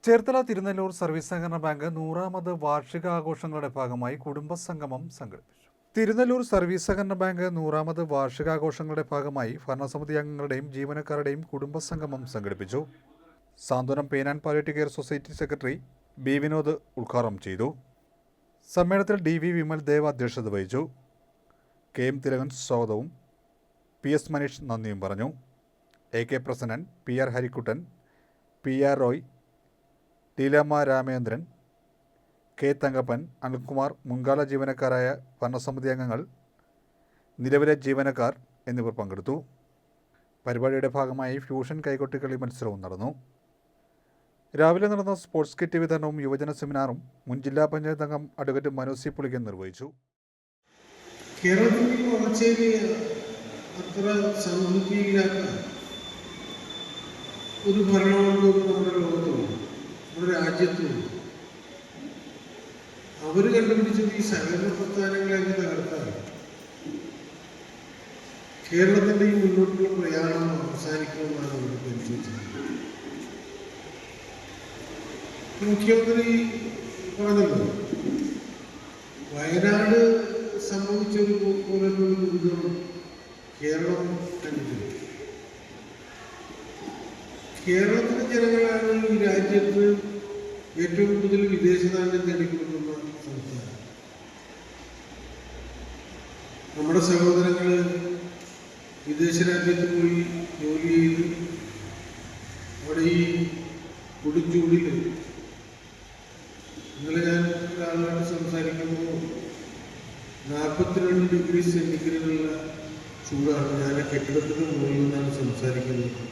Cherthala Thirunellur service സഹകരണ bank 100ാമത് വാർഷികാഘോഷങ്ങളുടെ ഭാഗമായി കുടുംബസംഗമം സംഘടിപ്പിച്ചു. തിരുനെല്ലൂർ സർവീസ് സഹകരണ ബാങ്ക് 100ാമത് വാർഷികാഘോഷങ്ങളുടെ ഭാഗമായി ഭരണസമിതി അംഗങ്ങളുടെയും ജീവനക്കാരുടെയും കുടുംബസംഗമം സംഘടിപ്പിച്ചു. സാന്ത്വനം pain and palliative care society secretary B Vinod ഉദ്ഘാടനം ചെയ്തു. സമ്മേളനത്തിൽ ഡി.വി. വിമൽ ദേവ് അധ്യക്ഷത വഹിച്ചു. കെ.എം. തിലകൻ സ്വാഗതവും പി.എസ്. മനീഷ് നന്ദിയും പറഞ്ഞു. AK. Prasannan, PR. Harikuttan, PR. Roy, Leelamma Ramendran, K. Thankappan, Anilkumar, മുൻകാല ജീവനക്കാരായ ഭരണസമിതി അംഗങ്ങൾ, നിലവിലെ ജീവനക്കാർ എന്നിവർ പങ്കെടുത്തു. പരിപാടിയുടെ ഭാഗമായി ഫ്യൂഷൻ കൈകൊട്ടിക്കളി മത്സരവും നടന്നു. രാവിലെ നടന്ന സ്പോർട്സ് കിറ്റ് വിതരണവും യുവജന സെമിനാറും മുൻ ജില്ലാ പഞ്ചായത്ത് അംഗം അഡ്വക്കേറ്റ് മനോജ് സി പുളിക്കൻ നിർവഹിച്ചു. കേരളത്തിൽ വളർച്ചയിൽ അത്ര സമൃദ്ധിയില്ലാത്ത ഒരു ഭരണകൂടവും നമ്മുടെ ലോകത്തും നമ്മുടെ രാജ്യത്തും അവർ കണ്ടുപിടിച്ചത് ഈ സഹകരണ പ്രസ്ഥാനങ്ങളെ തകർത്താൽ കേരളത്തിൻ്റെ ഈ മുന്നോട്ടുള്ള പ്രയാണം അവസാനിക്കുമെന്നാണ് അവർ പരിശോധിച്ചത്. മുഖ്യമന്ത്രി പറഞ്ഞല്ലോ, വയനാട് സംഭവിച്ചൊരു പോലൊരു ദുരിതം കേരളം കണ്ടിട്ടില്ല. കേരളത്തിലെ ജനങ്ങളാണ് ഈ രാജ്യത്ത് ഏറ്റവും കൂടുതൽ വിദേശനാണ്യം നേടിക്കൊടുക്കുന്ന സംസ്ഥാനം. നമ്മുടെ സഹോദരങ്ങൾ വിദേശ രാജ്യത്ത് പോയി ജോലി ചെയ്ത് അവിടെ ഈ കൊടുംചൂടിൽ ഇന്നലെ ഞാൻ ഒരാളുമായിട്ട് സംസാരിക്കുമ്പോൾ 42 ഡിഗ്രി സെൻറ്റിഗ്രേഡുള്ള ചൂടാണ്. ഞാൻ കെട്ടിടത്തിന് മുകളിൽ നിന്നാണ് സംസാരിക്കുന്നത്.